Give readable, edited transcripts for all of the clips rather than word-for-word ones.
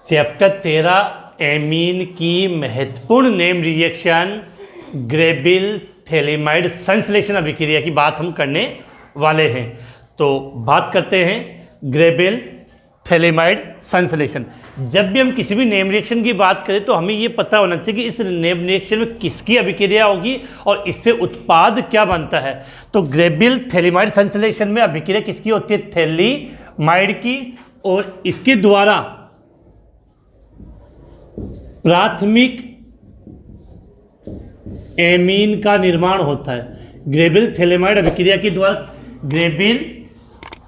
Chapter 13 amine की महत्वपूर्ण name reaction ग्रेबिल phthalimide संश्लेषण अभिक्रिया की बात हम करने वाले हैं। तो बात करते हैं ग्रेबिल थैलेमाइड संश्लेषण। जब भी हम किसी भी नेम रिएक्शन की बात करें तो हमें ये पता होना चाहिए कि इस नेम रिएक्शन में किसकी अभिक्रिया होगी और इससे उत्पाद क्या बनता है। तो ग्रेबिल थैलेमाइड संश्लेषण में अभिक्रिया किसकी होती है? थैलेमाइड की, और इसके द्वारा प्राथमिक एमीन का निर्माण होता है। ग्रेबिल थैलेमाइड अभिक्रिया के द्वारा, ग्रेबिल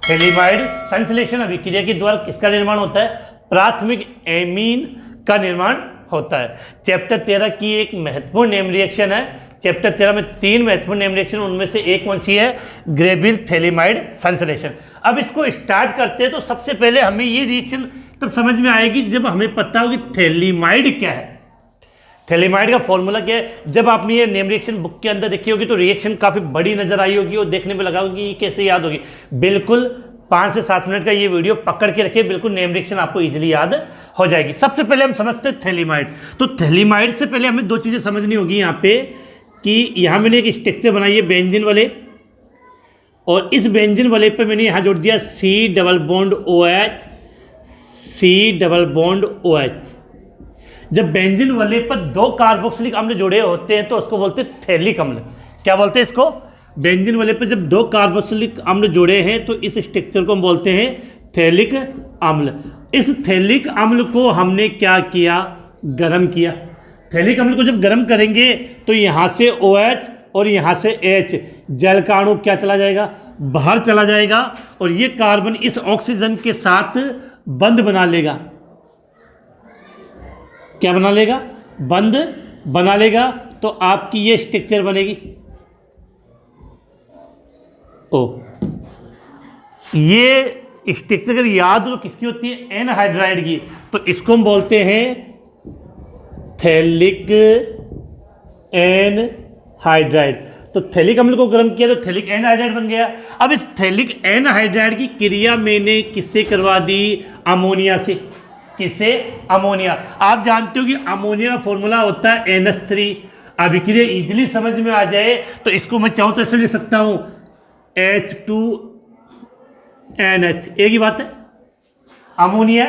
थैलेमाइड संश्लेषण अभिक्रिया के द्वारा किसका निर्माण होता है? प्राथमिक एमीन का निर्माण होता है। चैप्टर 13 की एक महत्वपूर्ण नेम रिएक्शन है। चैप्टर 13 में 3 महत्वपूर्ण नेम रिएक्शन, उनमें से एक कौन सी है? ग्रेबिल थैलेमाइड संश्लेषण। अब इसको स्टार्ट करते हैं तो सबसे पहले हमें ये रिएक्शन तब समझ में आएगी जब हमें पता हो कि थैलेमाइड क्या है। थैलेमाइड का फॉर्मूला क्या है? जब आपने ये नेम रिएक्शन बुक के अंदर देखी होगी तो रिएक्शन काफ़ी बड़ी नजर आई होगी और देखने में लगा होगा कि ये कैसे याद होगी। बिल्कुल 5 से 7 मिनट का ये वीडियो पकड़ के रखिए, बिल्कुल नेम रिएक्शन आपको इजीली याद हो जाएगी। सबसे पहले हम समझते हैं थैलेमाइड। तो थैलेमाइड से पहले हमें 2 चीज़ें समझनी होगी यहाँ पे कि यहाँ मैंने एक स्ट्रक्चर बनाई है बेंजीन वाले, और इस बेंजीन वाले पे मैंने यहाँ जोड़ दिया C double bond OH, C double bond OH। जब बेंजीन वाले पर 2 कार्बोक्सिलिक अम्ल जुड़े होते हैं तो उसको बोलते हैं थैलिक अम्ल। क्या बोलते हैं इसको? बेंजीन वाले पर जब 2 कार्बोक्सिलिक अम्ल जुड़े हैं तो इस स्ट्रक्चर को हम बोलते हैं थैलिक अम्ल। इस थैलिक अम्ल को हमने क्या किया? गर्म किया। थैलिक अम्ल को जब गर्म करेंगे तो यहाँ से OH और यहाँ से H, जल का अणु क्या चला जाएगा? बाहर चला जाएगा, और ये कार्बन इस ऑक्सीजन के साथ बंध बना लेगा। क्या बना लेगा? बंध बना लेगा। तो आपकी ये स्ट्रक्चर बनेगी। ये स्ट्रक्चर अगर याद हो किसकी होती है? एनहाइड्राइड की। तो इसको हम बोलते हैं थैलिक एनहाइड्राइड। तो थैलिक अम्ल को गर्म किया तो थैलिक एनहाइड्राइड बन गया। अब इस थैलिक एनहाइड्राइड की क्रिया मैंने किससे करवा दी? अमोनिया से। किससे? अमोनिया। आप जानते हो कि अमोनिया का फॉर्मूला होता है NH3। अभिक्रिया इजीली समझ में आ जाए तो इसको मैं चाहूँ तो ऐसे लिख सकता हूँ H2NH। एक ही बात है। अमोनिया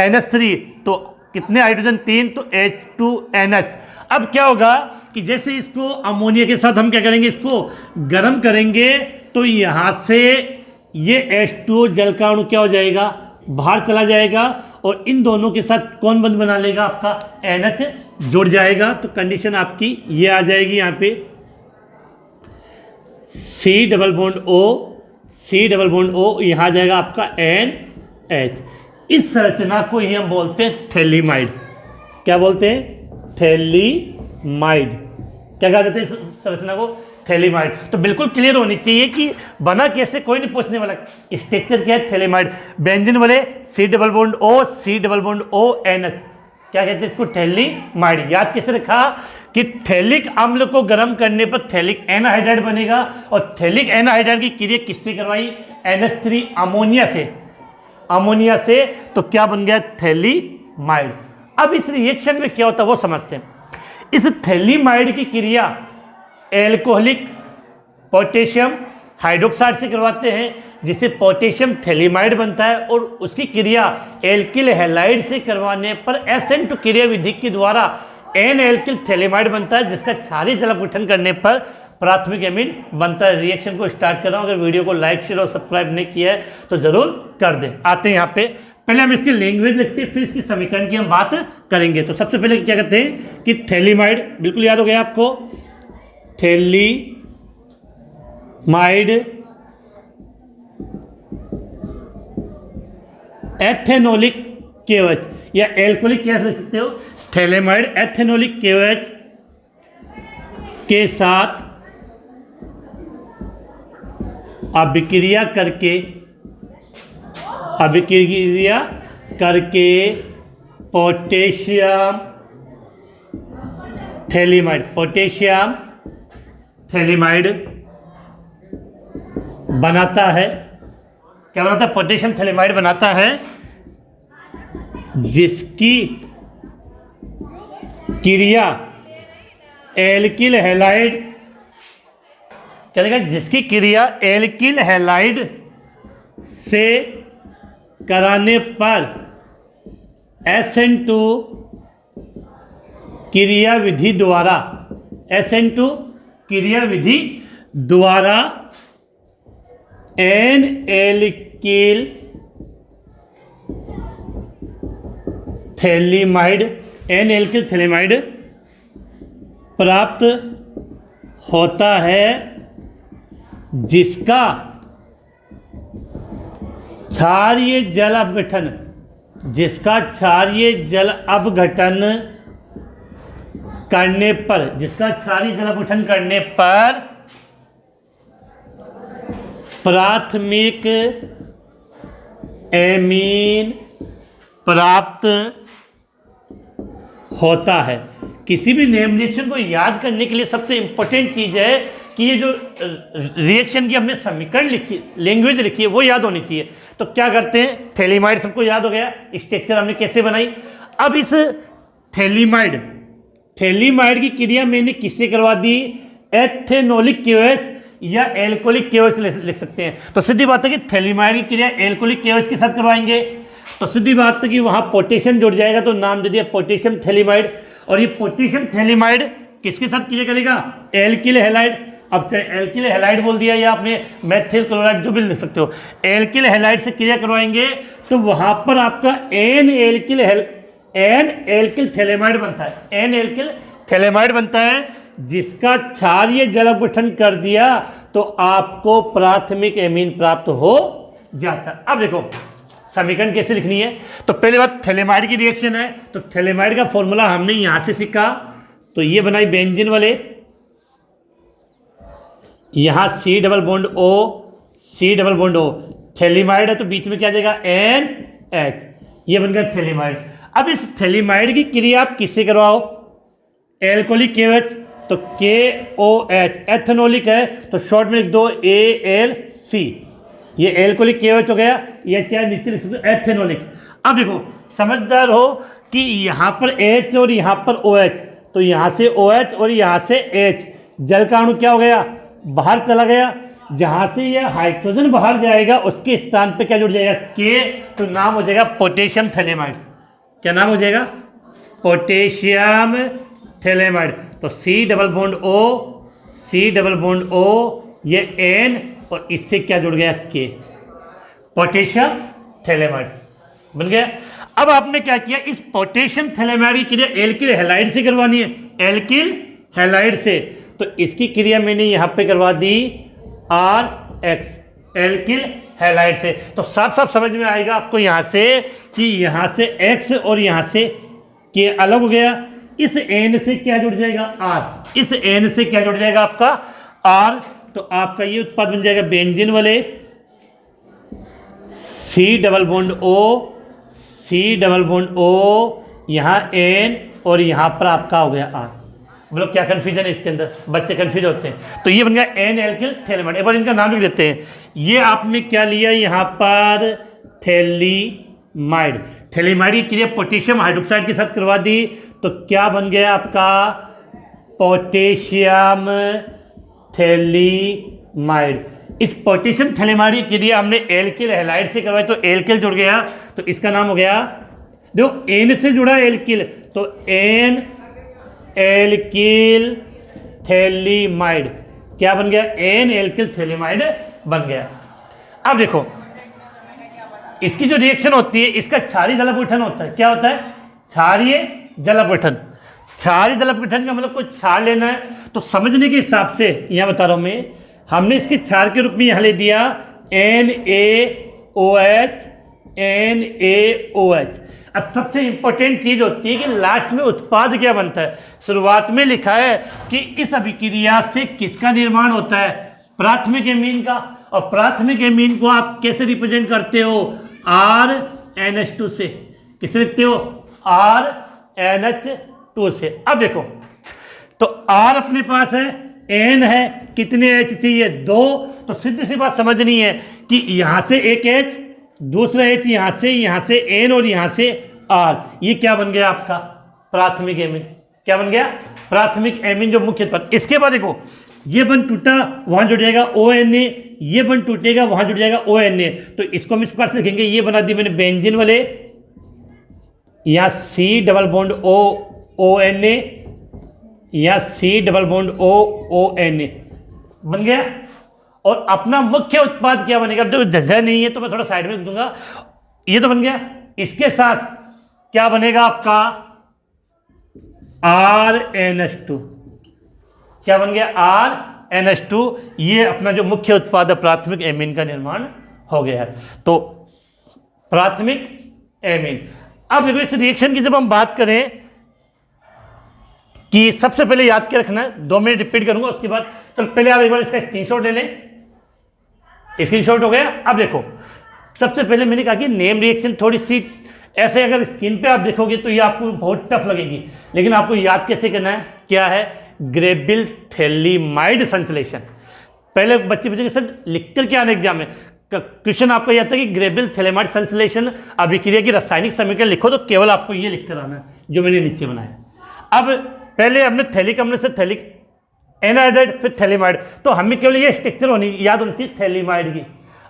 NH3 तो कितने हाइड्रोजन? 3, तो H2NH। अब क्या होगा कि जैसे इसको अमोनिया के साथ हम क्या करेंगे? इसको गर्म करेंगे तो यहाँ से ये H2O जल का अणु क्या हो जाएगा? बाहर चला जाएगा, और इन दोनों के साथ कौन बंध बना लेगा? आपका NH जुड़ जाएगा। तो कंडीशन आपकी ये आ जाएगी यहाँ पे C double bond O, C double bond O, यहाँ आ जाएगा आपका NH। इस संरचना को ही हम बोलते हैं थैलेमाइड। क्या बोलते हैं? थैलेमाइड। क्या कहा जाता है इस संरचना को? थैलेमाइड। तो बिल्कुल क्लियर होनी चाहिए कि बना कैसे, कोई नहीं पूछने वाला। स्ट्रक्चर क्या है? थैलेमाइड। बेंजीन वाले C double bond O, C double bond O, NH। क्या कहते हैं इसको? थैलेमाइड। याद कैसे रखा कि थैलिक अम्ल को गर्म करने पर थैलिक एनहाइड्राइड बनेगा, और थैलिक एनहाइड्राइड की क्रिया किससे करवाई? NH3 अमोनिया से। अमोनिया से तो क्या बन गया? थैलेमाइड। अब इस रिएक्शन में क्या होता है वो समझते हैं। इस थैलेमाइड की क्रिया एल्कोहलिक पोटेशियम हाइड्रोक्साइड से करवाते हैं, जिससे पोटेशियम थैलेमाइड बनता है, और उसकी क्रिया एल्किल हैलाइड से करवाने पर SN2 क्रिया विधि के द्वारा N एल्किल थैलेमाइड बनता है, जिसका क्षारीय जल अपघटन करने पर प्राथमिक एमीन बनता है। रिएक्शन को स्टार्ट कर रहा हूँ। अगर वीडियो को लाइक, शेयर और सब्सक्राइब नहीं किया है तो जरूर कर दें। आते हैं यहाँ पे, पहले हम इसकी लैंग्वेज लिखते हैं, फिर इसकी समीकरण की हम बात करेंगे। तो सबसे पहले क्या कहते हैं कि थैलेमाइड, बिल्कुल याद हो गया आपको, थैलेमाइड एथेनोलिक KOH या एल्कोहलिक क्या लिख सकते हो? थैलेमाइड एथेनोलिक KOH के साथ अभिक्रिया करके पोटेशियम थैलेमाइड बनाता है। क्या बनाता है? पोटेशियम थैलेमाइड बनाता है, जिसकी क्रिया एल्किल हैलाइड, क्या लिखा, जिसकी क्रिया एल्किल हैलाइड से कराने पर SN2 क्रिया विधि द्वारा, SN2 क्रिया विधि द्वारा एन एल्किल थैलीमाइड प्राप्त होता है, जिसका क्षारीय जल अपघटन, जिसका क्षारीय जल अपघटन करने पर, जिसका क्षारीय जल अपघटन करने पर प्राथमिक एमीन प्राप्त होता है। किसी भी नेम रिएक्शन को याद करने के लिए सबसे इंपॉर्टेंट चीज़ है कि ये जो रिएक्शन की हमने समीकरण लिखी, लैंग्वेज लिखी है, वो याद होनी चाहिए। तो क्या करते हैं, थैलीमाइड सबको याद हो गया, स्ट्रक्चर हमने कैसे बनाई। अब इस थैलीमाइड की क्रिया मैंने किससे करवा दी, एथेनोलिक KOH या एल्कोहलिक KOH लिख सकते हैं। तो सीधी बात है कि थैलीमाइड की क्रिया एल्कोहलिक KOH के साथ करवाएंगे, तो सीधी बात है कि वहाँ पोटेशियम जुड़ जाएगा, तो नाम दे दिया पोटेशियम थैलीमाइड। और ये पोटेशियम थैलीमाइड किसके साथ क्रिया करेगा, एल्किल हैलाइड। अब चाहे एल्किल हैलाइड बोल दिया या आपने मेथिल क्लोराइड जो भी लिख सकते हो, एल्किल हैलाइड से क्रिया करवाएंगे तो वहाँ पर आपका एन एल्किल थैलेमाइड बनता है, एन एल्किल थैलेमाइड बनता है, जिसका क्षारीय जल अपघटन कर दिया तो आपको प्राथमिक एमीन प्राप्त हो जाता है। अब देखो समीकरण कैसे लिखनी है। तो पहले बात थैलेमाइड की रिएक्शन है, तो थैलेमाइड का फॉर्मूला हमने यहां से सीखा, तो ये बनाई बेंजीन वाले, यहां C double bond O, phthalimide है तो बीच में क्या जाएगा NH, ये बन गया थैलेमाइड। अब इस थैलेमाइड की क्रिया आप किससे करवाओ, एल्कोहलिक KOH, तो KOH, एथेनोलिक है तो शॉर्ट में लिख दो ALC, ये एल्कोहलिक KOH हो गया, ये चाहे नीचे लिख सकते हो एथेनोलिक। अब देखो समझदार हो कि यहाँ पर H और यहाँ पर OH, तो यहाँ से OH और यहाँ से H, जल का अणु क्या हो गया, बाहर चला गया, जहाँ से ये हाइड्रोजन बाहर जाएगा उसके स्थान पे क्या जुड़ जाएगा K, तो नाम हो जाएगा पोटेशियम थैलेमाइड। क्या नाम हो जाएगा, पोटेशियम थैलेमाइड। तो C डबल बॉन्ड O, ये N और इससे क्या जुड़ गया K, पोटेशियम थैलेमाइड बन गया। अब आपने क्या किया, इस पोटेशियम थैलेमाइड की क्रिया एल्किल हैलाइड से करवानी है, एल्किल हैलाइड से, तो इसकी क्रिया मैंने यहाँ पे करवा दी RH, एल्किल हैलाइड से। तो साफ साफ समझ में आएगा आपको यहाँ से कि यहाँ से X और यहाँ से K अलग हो गया, इस N से क्या जुड़ जाएगा R, इस N से क्या जुड़ जाएगा आपका R, तो आपका ये उत्पाद बन जाएगा बेंजीन वाले C डबल बॉन्ड O, यहाँ N और यहाँ पर आपका हो गया R। बोलो क्या कन्फ्यूजन है इसके अंदर, बच्चे कन्फ्यूज होते हैं। तो ये बन गया एन एल्किल थैलेमाइड। एक बार इनका नाम लिख देते हैं। ये आपने क्या लिया यहाँ पर, थैलीमाइड, थैलीमाइड की क्रिया पोटेशियम हाइड्रोक्साइड के साथ करवा दी, तो क्या बन गया आपका पोटेशियम थैलीमाइड। इस पोटेशियम थैलेमाइड की क्रिया हमने एल्किल हैलाइड से करवाई, तो एल्किल जुड़ गया, तो इसका नाम हो गया, देखो एन से जुड़ा एल्किल, तो एन एल्किल थैलीमाइड, क्या बन गया, एन एल्किल थैलीमाइड बन गया। अब देखो इसकी जो रिएक्शन होती है, इसका क्षारीय जल अपघटन होता है। क्या होता है, क्षारीय जल अपघटन। क्षारीय जल अपघटन का मतलब कोई क्षार लेना है, तो समझने के हिसाब से यहाँ बता रहा हूँ मैं, हमने इसके क्षार के रूप में यहाँ ले दिया NaOH। अब सबसे इंपॉर्टेंट चीज होती है कि लास्ट में उत्पाद क्या बनता है। शुरुआत में लिखा है कि इस अभिक्रिया से किसका निर्माण होता है, प्राथमिक एमीन का, और प्राथमिक एमीन को आप कैसे रिप्रेजेंट करते हो, RNH2 से। किसे लिखते हो, RNH2 से। अब देखो तो R अपने पास है, N है, कितने H चाहिए, 2, तो सीधी सी बात समझनी है कि यहाँ से एक H, दूसरा H यहाँ से N और यहाँ से आर, ये क्या बन गया आपका प्राथमिक एमीन। क्या बन गया? प्राथमिक एमीन जो मुख्य उत्पाद। इसके बाद देखो ये बंध टूटा, वहां जुड़ जाएगा ONA, ये बंध टूटेगा वहां जुड़ जाएगा ONA। तो इसको हम इस प्रकार से लिखेंगे, ये बना दी मैंने बेंजीन वाले, या C डबल बॉन्ड ONA, या C डबल बॉन्ड ONA बन गया। और अपना मुख्य उत्पाद क्या बनेगा? जो जगह नहीं है तो मैं थोड़ा साइड में दूंगा, ये तो बन गया। इसके साथ क्या बनेगा आपका RNH2। क्या बन गया? RNH2। ये अपना जो मुख्य उत्पाद है प्राथमिक एमीन का निर्माण हो गया है। तो प्राथमिक एमीन। अब देखो इस रिएक्शन की जब हम बात करें कि सबसे पहले याद के रखना है, 2 मिनट रिपीट करूंगा उसके बाद। तो पहले आप एक बार इसका स्क्रीनशॉट ले लें। स्क्रीनशॉट हो गया। अब देखो सबसे पहले मैंने कहा कि नेम रिएक्शन थोड़ी सी ऐसे अगर स्क्रीन पे आप देखोगे तो ये आपको बहुत टफ लगेगी, लेकिन आपको याद कैसे करना है? क्या है? ग्रेबिल थैलीमाइड संश्लेषण। पहले बच्चे पूछेंगे सर लिख कर क्या आना एग्जाम में? क्वेश्चन आपको याद था कि ग्रेबिल थैलीमाइड संश्लेषण अभिक्रिया की रासायनिक समीकरण लिखो, तो केवल आपको ये लिख कर आना है जो मैंने नीचे बनाया। अब पहले हमने थैलिक अम्ल से थैलिक एनाइड्राइड, फिर थैलीमाइड, तो हमें केवल ये स्ट्रक्चर याद होनी चाहिए थैलीमाइड की।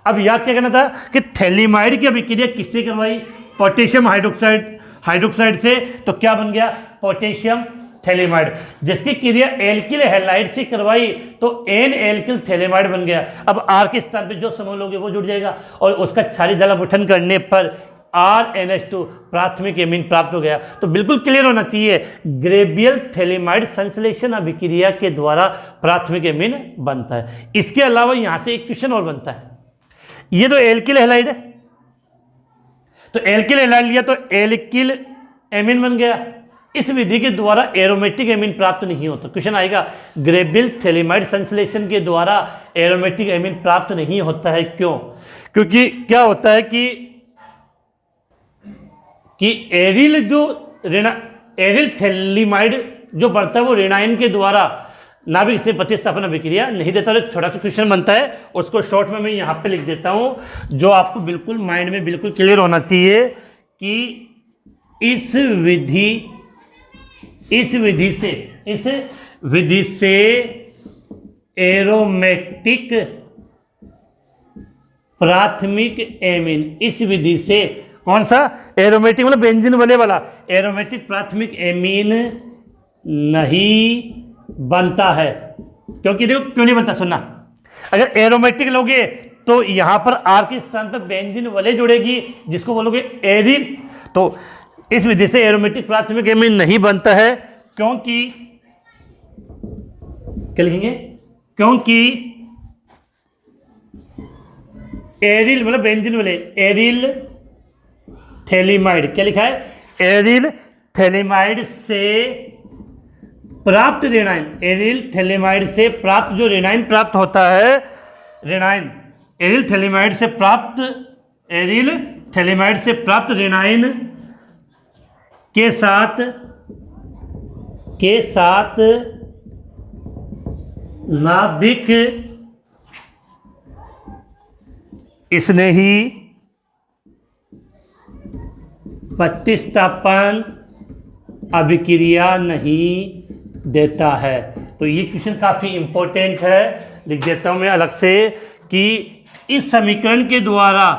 अब याद क्या करना था कि थैलीमाइड की अभिक्रिया किससे करवाई? पोटेशियम हाइड्रोक्साइड से। तो क्या बन गया? Potassium phthalimide. जिसकी क्रिया एल्किल हैलाइड से करवाई तो एन एल्किल थैलीमाइड बन गया। अब आर के स्थान पे जो समूह लोगे वो जुड़ जाएगा, और उसका क्षारीय जलापठन करने पर RNH2 प्राथमिक एमीन प्राप्त हो गया। तो बिल्कुल क्लियर होना चाहिए, ग्रेबियल थैलीमाइड संश्लेषण अभिक्रिया के द्वारा प्राथमिक एमीन बनता है। इसके अलावा यहां से एक क्वेश्चन और बनता है। ये तो एल्किल हैलाइड है, तो एल्किल हैलाइड लिया तो एल्किल एमीन बन गया। इस विधि के द्वारा एरोमेटिक एमीन प्राप्त नहीं होता। क्वेश्चन आएगा ग्रेबिल थैलीमाइड संश्लेषण के द्वारा एरोमेटिक एमीन प्राप्त नहीं होता है, क्यों? क्योंकि क्या होता है कि एरिल थैलीमाइड जो बढ़ता है वो रेनाइन के द्वारा नाभिक से प्रतिस्थापन अभिक्रिया नहीं देता। एक छोटा सा क्वेश्चन बनता है, उसको शॉर्ट में मैं यहाँ पे लिख देता हूँ, जो आपको बिल्कुल माइंड में बिल्कुल क्लियर होना चाहिए कि इस विधि से एरोमेटिक प्राथमिक एमीन, इस विधि से कौन सा? एरोमेटिक मतलब बेंजीन वाला एरोमेटिक प्राथमिक एमीन नहीं बनता है। क्योंकि देखो क्यों नहीं बनता, सुनना। अगर एरोमेटिक लोगे तो यहां पर आर के स्थान पर बेंजीन वाले जुड़ेगी, जिसको बोलोगे एरिल। तो इस विधि से एरोमेटिक प्राथमिक एमीन नहीं बनता है, क्योंकि क्या लिखेंगे? क्योंकि एरिल मतलब बेंजीन वाले, एरिल थैलीमाइड, क्या लिखा है? एरिल थैलीमाइड से प्राप्त रेनाइन, एरिल थैलीमाइड से प्राप्त जो रेनाइन प्राप्त होता है, रेनाइन एरिल थैलीमाइड से प्राप्त रेनाइन के साथ नाभिक स्नेही प्रतिस्थापन अभिक्रिया नहीं देता है। तो ये क्वेश्चन काफ़ी इंपॉर्टेंट है, लिख देता हूँ मैं अलग से कि इस समीकरण के द्वारा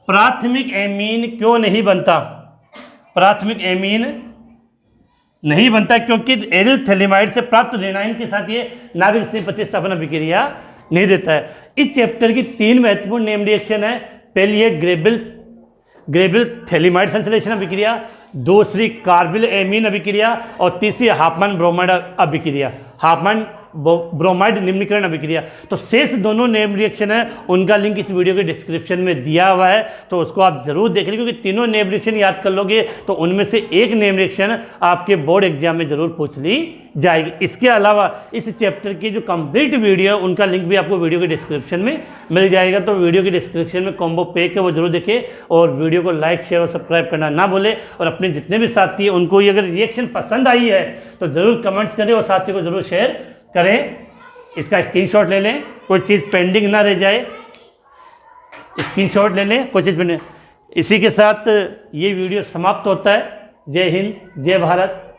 प्राथमिक एमीन क्यों नहीं बनता? प्राथमिक एमीन नहीं बनता क्योंकि एरिल थैलीमाइड से प्राप्त रेनाइन के साथ ये नाभिक स्नेही प्रतिस्थापन अभिक्रिया नहीं देता है। इस चैप्टर की 3 महत्वपूर्ण नेम रिएक्शन है। पहली है ग्रेबिल थैलीमाइड संश्लेषण अभिक्रिया, दूसरी कार्बिल एमीन अभिक्रिया, और तीसरी हाफमैन ब्रोमाइड अभिक्रिया, हाफमैन ब्रोमाइड निम्नीकरण अभिक्रिया। तो शेष दोनों नेम रिएक्शन है, उनका लिंक इस वीडियो के डिस्क्रिप्शन में दिया हुआ है, तो उसको आप जरूर देख लीजिए, क्योंकि तीनों नेम रिएक्शन याद कर लोगे तो उनमें से एक नेम रिएक्शन आपके बोर्ड एग्जाम में जरूर पूछ ली जाएगी। इसके अलावा इस चैप्टर की जो कंप्लीट वीडियो है उनका लिंक भी आपको वीडियो के डिस्क्रिप्शन में मिल जाएगा। तो वीडियो के डिस्क्रिप्शन में कॉम्बो पैक है, वो जरूर देखें, और वीडियो को लाइक शेयर और सब्सक्राइब करना ना भूलें। और अपने जितने भी साथी हैं उनको ये अगर रिएक्शन पसंद आई है तो ज़रूर कमेंट्स करें और साथियों को ज़रूर शेयर करें। इसका स्क्रीनशॉट ले लें, कोई चीज़ पेंडिंग ना रह जाए, स्क्रीनशॉट ले लें, कोई चीज़ पेंडिंग। इसी के साथ ये वीडियो समाप्त होता है। जय हिंद, जय भारत।